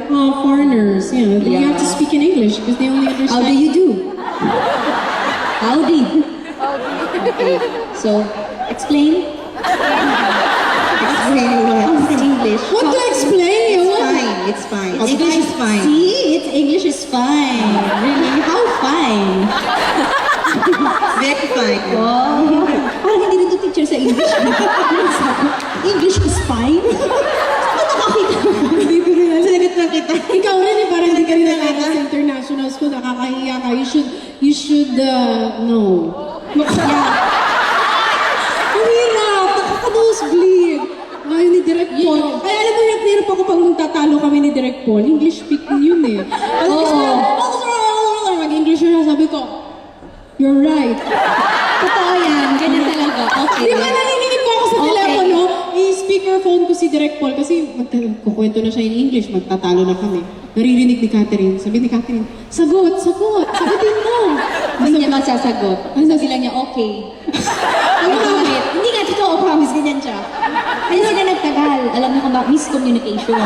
foreigners, you have to speak in English because they only understand. How do you do? Howdy. Okay. So, explain. Explain what? English. What to explain? It's fine. It's English fine. is fine. See, it's English is fine. Really? How fine? Very fine. Oh, parang hindi rin to teacher sa English. English is fine? Ano nakakita? Hindi ko rin alam. Sinagot lang kita. Ikaw rin parang hindi ka rin nakaka sa international school, nakakahiya ka. You should know. Yeah. Ang hirap, nakaka-nosebleed. Ngayon ni Direk Paul. Kaya alam mo, hirap ako pag magtatalo kami ni Direk Paul. English speaking yun eh. Mag-English na sabi ko, you're right. Totoo yan. Ganyan talaga. Okay. Di ba naninig ko ako sa telepono? I-speakerphone ko si Direk Paul kasi kukwento na siya in English, magtatalo na kami. Naririnig ni Catherine. Sabi ni Catherine, sagot, sagutin mo. Hindi niya masasagot. Ang sabi lang niya, okay. Ang ulit. Hindi nga totoo, promise, ganyan siya. Kaya sila nagtagal. Alam niyo kung ba, miscommunication.